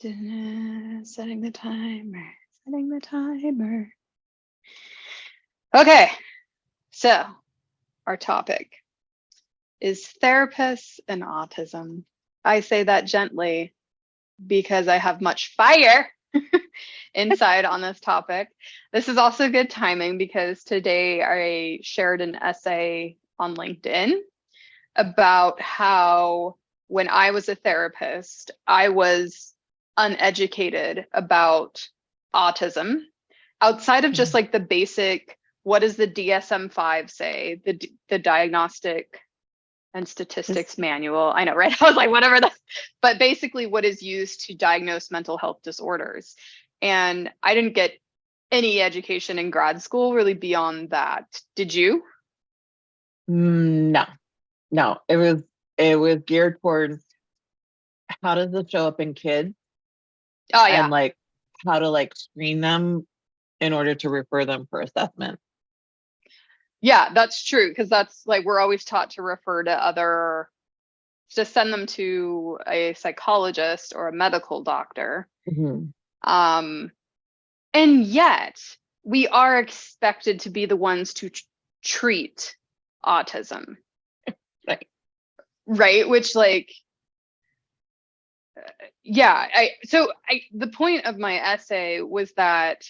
Setting the timer. Setting the timer. Okay, so our topic is therapists and autism. I say that gently because I have much fire inside on this topic. This is also good timing because today I shared an essay on LinkedIn about how when I was a therapist, I was uneducated about autism outside of just like the basic, what does the DSM-5 say? The Diagnostic and Statistics Manual. I know, right? I was like, whatever that, but basically what is used to diagnose mental health disorders. And I didn't get any education in grad school really beyond that. Did you? No. It was geared towards how does it show up in kids Oh yeah. and like how to like screen them in order to refer them for assessment. Yeah, that's true. Because that's like, we're always taught to refer to send them to a psychologist or a medical doctor. And yet we are expected to be the ones to treat autism. Right. Which like, yeah, the point of my essay was that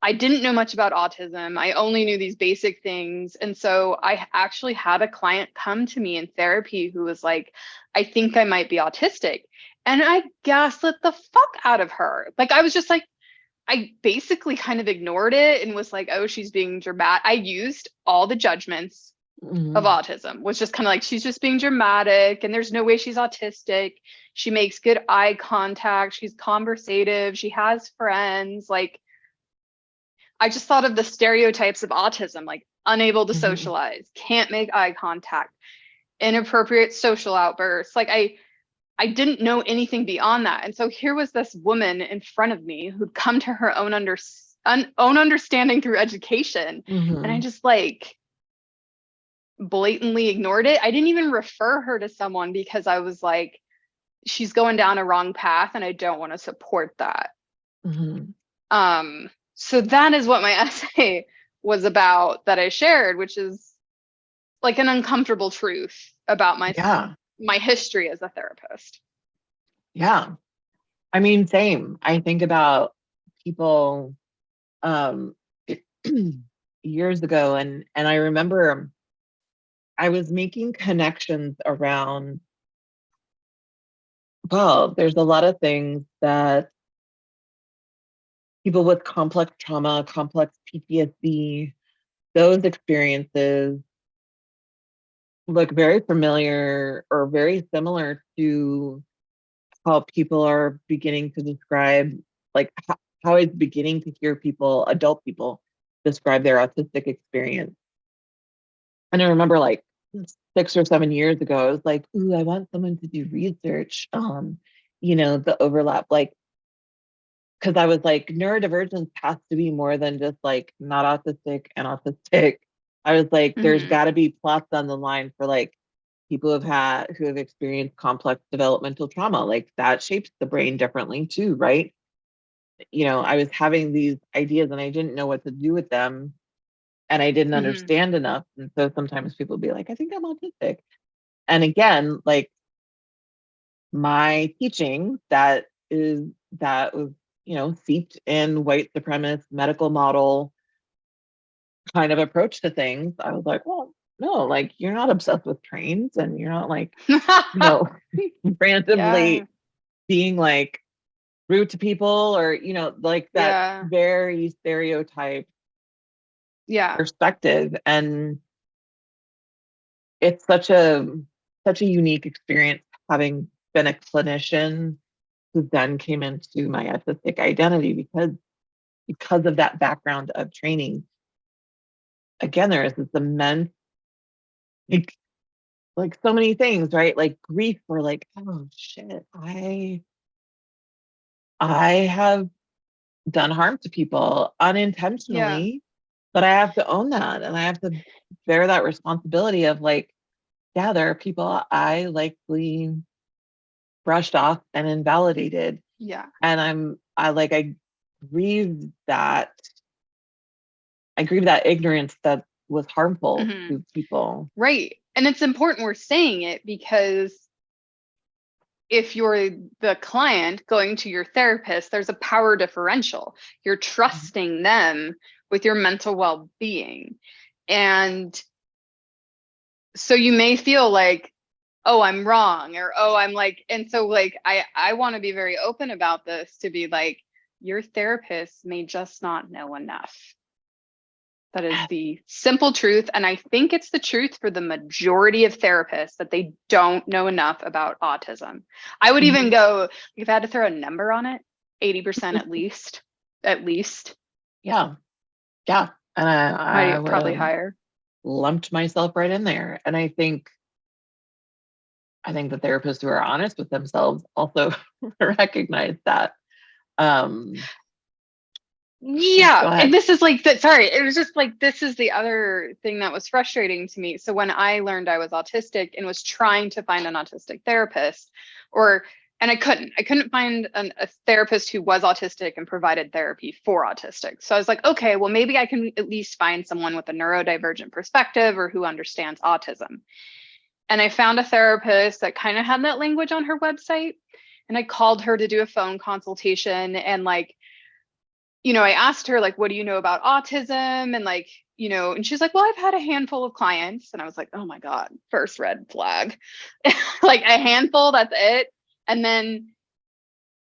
I didn't know much about autism. I only knew these basic things. And so I actually had a client come to me in therapy who was like, I think I might be autistic. And I gaslit the fuck out of her. Like, I was just like, I basically kind of ignored it and was like, oh, she's being dramatic. I used all the judgments of autism, was just kind of like, she's just being dramatic and there's no way she's autistic. She makes good eye contact. She's conversative. She has friends. Like, I just thought of the stereotypes of autism, like unable to socialize, can't make eye contact, inappropriate social outbursts. Like I didn't know anything beyond that. And so here was this woman in front of me who'd come to her own understanding through education. And I just like blatantly ignored it. I didn't even refer her to someone because I was like, she's going down a wrong path and I don't want to support that. So that is what my essay was about that I shared, which is like an uncomfortable truth about my history as a therapist. Yeah. I mean, same. I think about people years ago and I remember I was making connections around, well, there's a lot of things that people with complex trauma, complex PTSD, those experiences look very familiar or very similar to how people are beginning to describe, like how it's beginning to hear people, adult people, describe their autistic experience. And I remember like 6 or 7 years ago, I was like, ooh, I want someone to do research on, the overlap, like, because I was like, neurodivergence has to be more than just like not autistic and autistic. I was like, there's got to be plots on the line for like people who have experienced complex developmental trauma. Like that shapes the brain differently too, right? I was having these ideas and I didn't know what to do with them and I didn't understand enough. And so sometimes people be like, I think I'm autistic. And again, like my teaching that was, seeped in white supremacist medical model kind of approach to things. I was like, well, no, like you're not obsessed with trains and you're not like, randomly being like rude to people or, like that very stereotyped perspective. And it's such a unique experience having been a clinician who then came into my autistic identity because of that background of training. Again, there is this immense like so many things, right? Like grief or like, oh shit, I have done harm to people unintentionally, but I have to own that and I have to bear that responsibility of like, yeah, there are people I likely brushed off and invalidated. Yeah. And I grieve that ignorance that was harmful Hmm. to people. Right. And it's important we're saying it, because if you're the client going to your therapist, there's a power differential. You're trusting them with your mental well-being. And so you may feel like, oh, I'm wrong, or oh, I'm like, and so like I want to be very open about this, to be like, your therapist may just not know enough. That is the simple truth. And I think it's the truth for the majority of therapists, that they don't know enough about autism. I would even Mhm. go, if I had to throw a number on it, 80% at least. At least. Yeah. Yeah. And I Might would probably have higher. lumped myself right in there. And I think the therapists who are honest with themselves also recognize that. Um, Yeah, Go and ahead. this is like that. Sorry, it was just like, this is the other thing that was frustrating to me. So when I learned I was autistic and was trying to find an autistic therapist, or and I couldn't find a therapist who was autistic and provided therapy for autistic. So I was like, okay, well maybe I can at least find someone with a neurodivergent perspective, or who understands autism. And I found a therapist that kind of had that language on her website, and I called her to do a phone consultation, and like, I asked her, like, what do you know about autism? And like, and she's like, well, I've had a handful of clients. And I was like, oh my God, first red flag. Like a handful, that's it. And then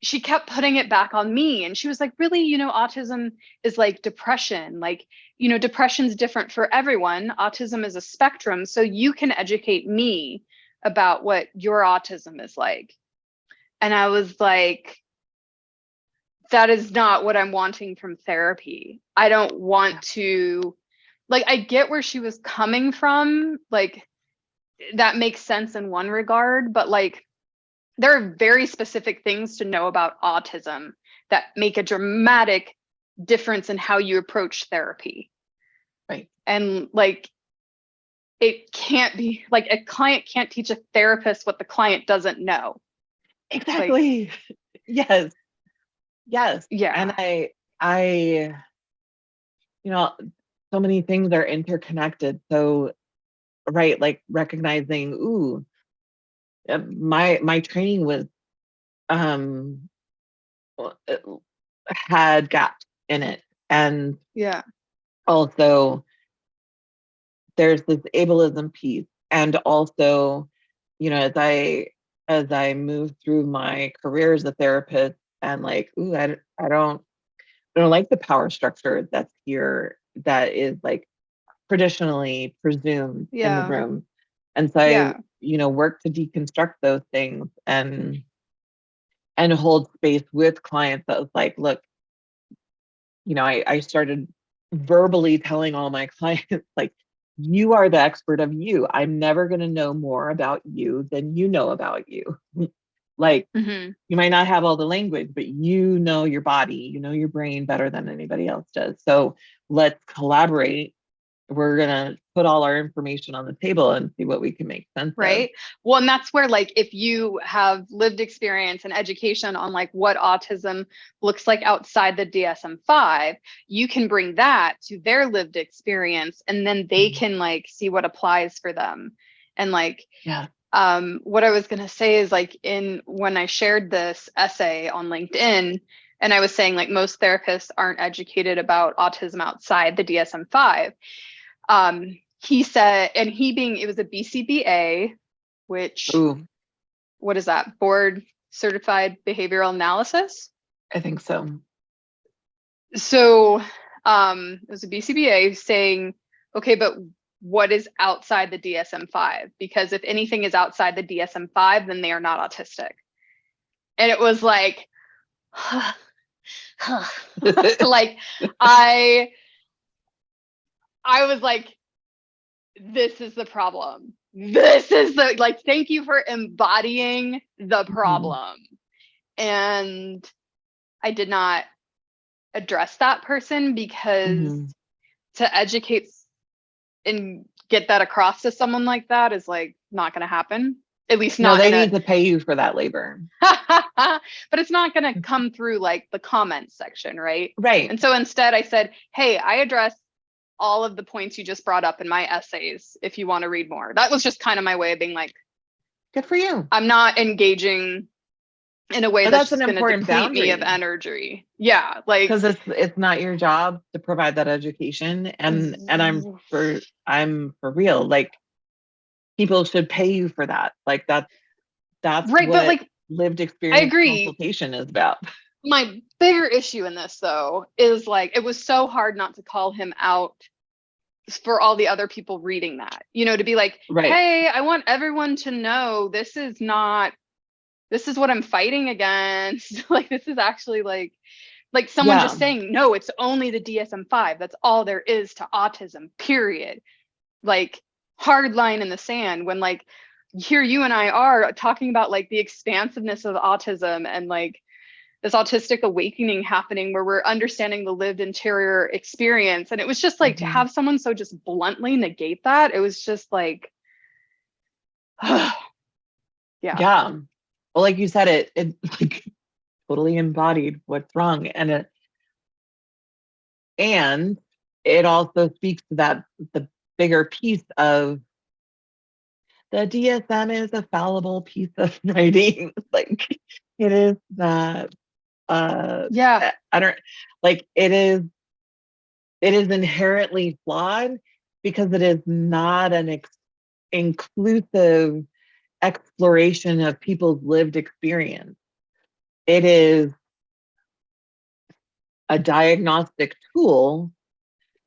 she kept putting it back on me. And she was like, really, autism is like depression. Like, depression's different for everyone. Autism is a spectrum. So you can educate me about what your autism is like. And I was like, that is not what I'm wanting from therapy. I don't want to, like, I get where she was coming from. Like, that makes sense in one regard, but like, there are very specific things to know about autism that make a dramatic difference in how you approach therapy. Right. And like, it can't be like, a client can't teach a therapist what the client doesn't know. Like, Exactly. Yes. Yes. And yeah. I, you know, so many things are interconnected. So, right, like recognizing, ooh, my training was um it had gaps in it. And Yeah. also there's this ableism piece. And also, as I move through my career as a therapist, and like, ooh, I don't like the power structure that's here, that is like traditionally presumed in the Yeah. room. And so I, Yeah. work to deconstruct those things, and hold space with clients that was like, look, I started verbally telling all my clients, like, you are the expert of you. I'm never going to know more about you than you know about you. Like, Hmm. you might not have all the language, but you know your body, you know your brain better than anybody else does. So let's collaborate. We're going to put all our information on the table and see what we can make sense of. Right. Well, and that's where, like, if you have lived experience and education on like what autism looks like outside the DSM-5, you can bring that to their lived experience, and then they Mhm. can like see what applies for them. And like, Yeah. what I was going to say is, like, when I shared this essay on LinkedIn, and I was saying like most therapists aren't educated about autism outside the DSM-5. He said, and it was a BCBA, which, Ooh, what is that? Board Certified Behavioral Analysis. I think so. So, it was a BCBA saying, okay, but what is outside the DSM-5? Because if anything is outside the DSM-5, then they are not autistic. And it was like, like, I, I was like, this is the problem. This is the, like, thank you for embodying the Mhm. problem. And I did not address that person, because Mhm. to educate and get that across to someone like that is like not going to happen. At least No, not they in a need to pay you for that labor. but it's not going to come through like the comments section, right? Right. And so instead I said, hey, I address all of the points you just brought up in my essays if you want to read more. That was just kind of my way of being like, Good for you. I'm not engaging in a way But that's that's an just going to important deplete me of boundary energy. Yeah, like because it's not your job to provide that education. And I'm for real. Like people should pay you for that. Like that's right, but what like lived I experience agree. consultation is about. My bigger issue in this though is like it was so hard not to call him out for all the other people reading that, you know, to be like, Right. hey, I want everyone to know this is not, this is what I'm fighting against. Like, this is actually like someone Yeah. just saying, no, it's only the DSM-5. That's all there is to autism, period. Like, hard line in the sand when, like, here you and I are talking about like the expansiveness of autism and like this autistic awakening happening where we're understanding the lived interior experience. And it was just like to Mhm. have someone so just bluntly negate that, it was just like, yeah. Yeah. Well, like you said, it like totally embodied what's wrong. And it also speaks to that the bigger piece of the DSM is a fallible piece of writing. Like it is not Yeah. I don't like it is inherently flawed because it is not an inclusive exploration of people's lived experience. It is a diagnostic tool.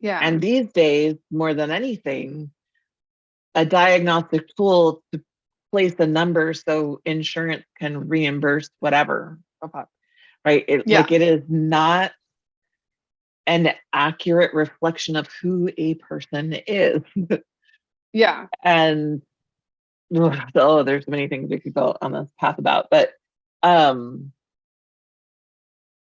Yeah. And these days, more than anything, a diagnostic tool to place a number so insurance can reimburse whatever. Right. Yeah. It is not an accurate reflection of who a person is. Yeah. And oh, there's many things we could go on this path about, but um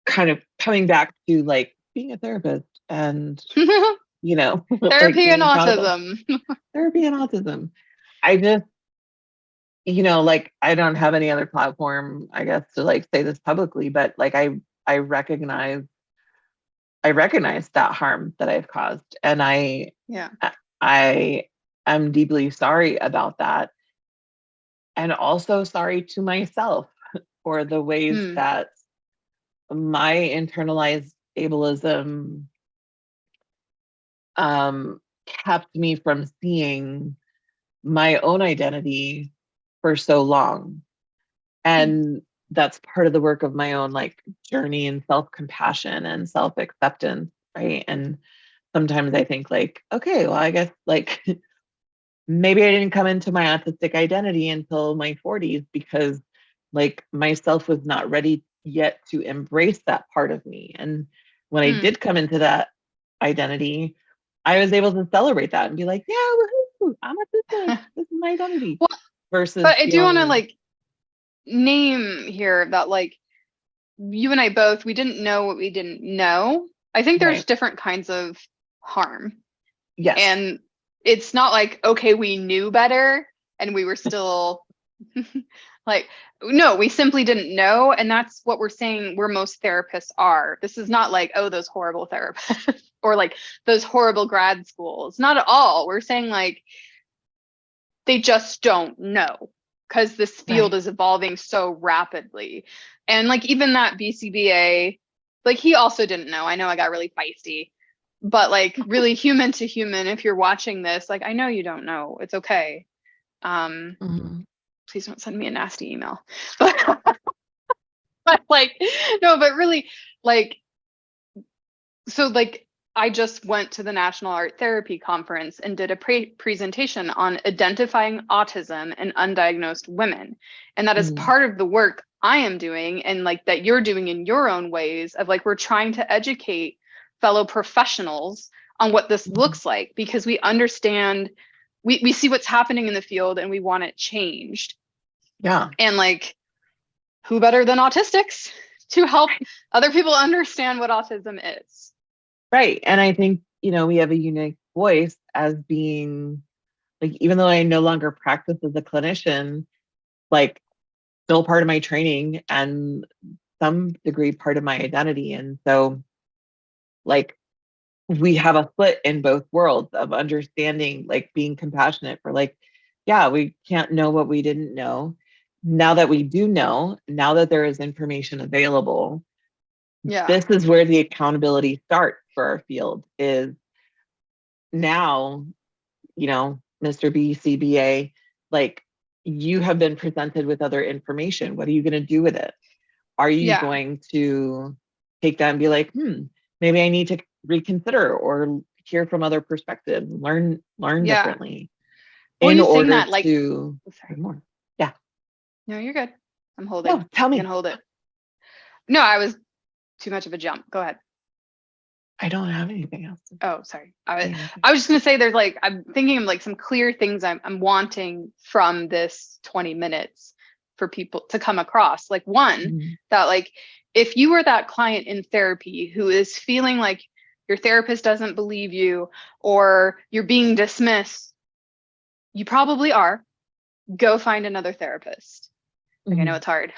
kind of coming back to like being a therapist and like Therapy and being accountable. autism. Therapy and autism. I just, like I don't have any other platform, I guess, to like say this publicly, but like I recognize I recognize that harm that I've caused. And Yeah. I am deeply sorry about that. And also sorry to myself for the ways Hmm. that my internalized ableism kept me from seeing my own identity for so long. And that's part of the work of my own like journey and self-compassion and self-acceptance, right? And sometimes I think like, okay, well, I guess like maybe I didn't come into my autistic identity until my 40s because like myself was not ready yet to embrace that part of me. And when I Hmm. did come into that identity, I was able to celebrate that and be like, yeah, woohoo, I'm autistic. This is my identity. Well, Versus but I do want to feeling like name here that like you and I both, we didn't know what we didn't know. I think there's right. different kinds of harm. Yes. And it's not like, okay, we knew better and we were still like, no, we simply didn't know. And that's what we're saying where most therapists are. This is not like, oh, those horrible therapists or like those horrible grad schools. Not at all. We're saying like they just don't know because this field Right. is evolving so rapidly. And like even that BCBA, like he also didn't know. I know I got really feisty, but like really human to human, if you're watching this, like I know you don't know. It's okay. Um, Mhm. Please don't send me a nasty email. But like, no, but really, like, so like I just went to the National Art Therapy Conference and did a presentation on identifying autism in undiagnosed women. And that is Mhm. part of the work I am doing and like that you're doing in your own ways of like we're trying to educate fellow professionals on what this Mhm. looks like because we understand we see what's happening in the field and we want it changed. Yeah. And like who better than autistics to help other people understand what autism is? Right. And I think, we have a unique voice as being like, even though I no longer practice as a clinician, like still part of my training and some degree part of my identity. And so like we have a split in both worlds of understanding, like being compassionate for like, yeah, we can't know what we didn't know. Now that we do know, now that there is information available, Yeah. this is where the accountability starts for our field is now, Mr. BCBA, like you have been presented with other information. What are you going to do with it? Are you Yeah. going to take that and be like, maybe I need to reconsider or hear from other perspectives, learn Yeah. differently Well, in you saying order that, like, to oh, learn sorry. more? Yeah. No, you're good. I'm No, holding. tell I can me. hold it. No, I was too much of a jump. Go ahead. I don't have anything else to Oh, sorry. say. I was just gonna say there's like I'm thinking of like some clear things I'm wanting from this 20 minutes for people to come across. Like one, Mhm. that like if you were that client in therapy who is feeling like your therapist doesn't believe you or you're being dismissed, you probably are. Go find another therapist. Like I know Mhm. it's hard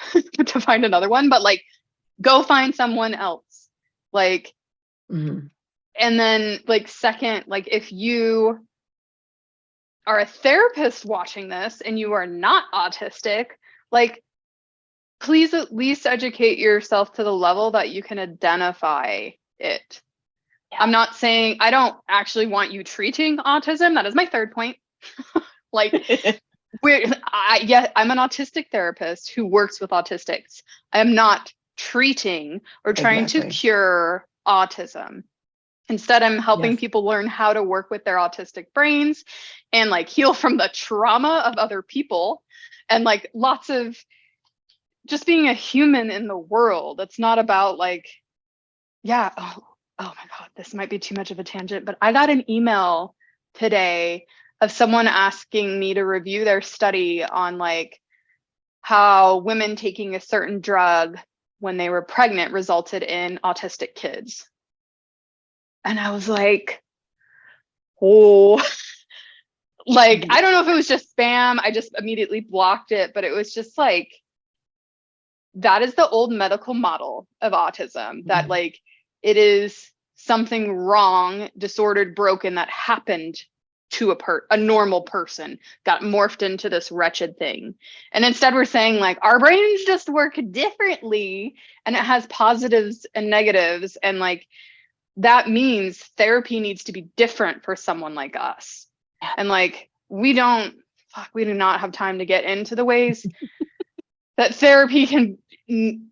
to find another one, but like go find someone else. Like, Mhm. and then like second, like if you are a therapist watching this and you are not autistic, like please at least educate yourself to the level that you can identify it. I'm not saying I don't actually want you treating autism. That is my third point. Like I'm an autistic therapist who works with autistics. I am not treating or trying to Exactly. cure autism. Instead, I'm helping Yes. people learn how to work with their autistic brains and like heal from the trauma of other people and like lots of just being a human in the world. It's not about like, yeah, oh my God, this might be too much of a tangent, but I got an email today of someone asking me to review their study on like how women taking a certain drug when they were pregnant resulted in autistic kids. And I was like, oh, like, I don't know if it was just spam. I just immediately blocked it, but it was just like, that is the old medical model of autism that Mhm. like it is something wrong, disordered, broken that happened to a normal person got morphed into this wretched thing. And instead we're saying like our brains just work differently and it has positives and negatives and like that means therapy needs to be different for someone like us. And like we do not have time to get into the ways that therapy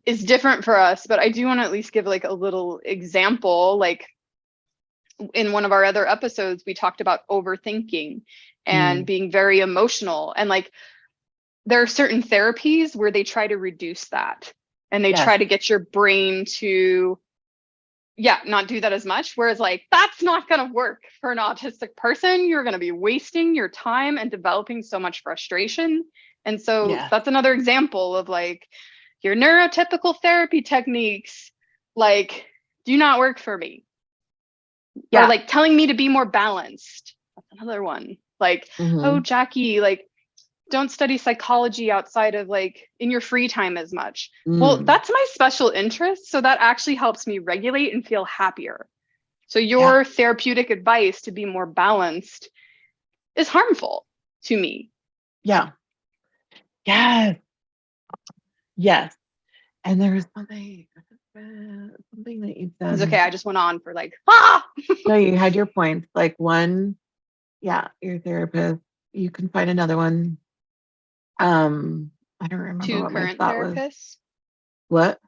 is different for us, but I do want to at least give like a little example. Like in one of our other episodes we talked about overthinking and Mm. being very emotional, and like there are certain therapies where they try to reduce that and they Yes. try to get your brain to not do that as much, whereas like that's not going to work for an autistic person. You're going to be wasting your time and developing so much frustration. And so Yes. that's another example of like your neurotypical therapy techniques like do not work for me, or Yeah. like telling me to be more balanced. That's another one. Like, oh Mhm. Jackie, like don't study psychology outside of like in your free time as much. Well, Mm. that's my special interest, so that actually helps me regulate and feel happier. So Yeah. your therapeutic advice to be more balanced is harmful to me. Yeah. Yes. Yes. And there was something that you It's okay. said. I just went on for like, No, you had your points. Like one, yeah, your therapist. You can find another one. I don't remember two what my current thought was. therapists, What?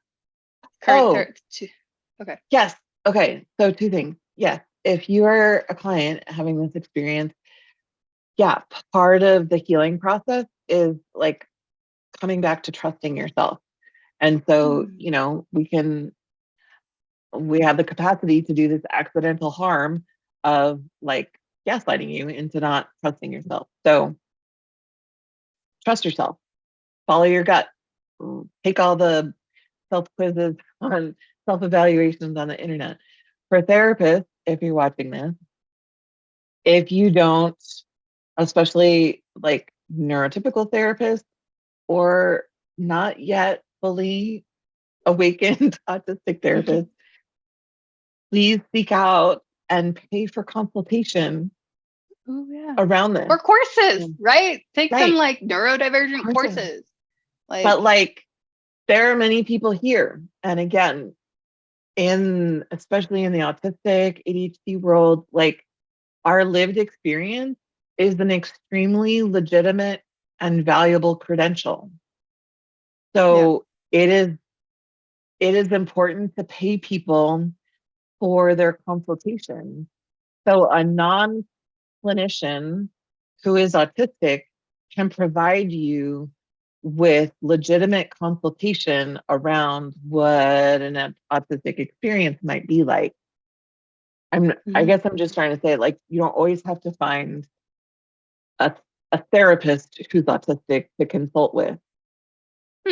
current Oh, therapist. Okay. yes. Okay. So two things. Yes. If you are a client having this experience, yeah, part of the healing process is like coming back to trusting yourself. And so, Mm. we have the capacity to do this accidental harm of like gaslighting you into not trusting yourself. So trust yourself, follow your gut, take all the self quizzes on self evaluations on the internet. For therapists, if you're watching this, if you don't, especially like neurotypical therapists or not yet fully awakened autistic therapists, please seek out and pay for consultation Oh yeah. around this. Or courses, right? Take some Right. like neurodivergent courses. But like, there are many people here. And again, especially in the autistic ADHD world, like, our lived experience is an extremely legitimate and valuable credential. So it is important to pay people for their consultation. So a non-clinician who is autistic can provide you with legitimate consultation around what an autistic experience might be like. I guess I'm just trying to say, like, you don't always have to find a, a therapist who's autistic to consult with.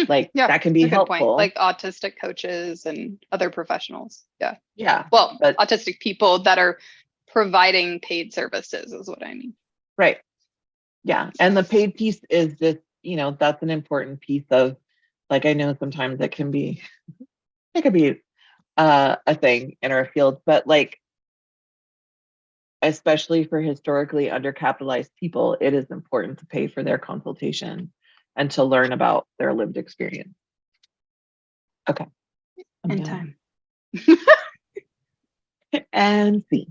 Like, that can be a good point. helpful. Like autistic coaches and other professionals. Yeah. Yeah. Well, but autistic people that are providing paid services is what I mean. right. Yeah. And the paid piece is just, that's an important piece of, like, I know sometimes it could be a thing in our field, but like, especially for historically undercapitalized people, it is important to pay for their consultation and to learn about their lived experience. Okay. In time. And see.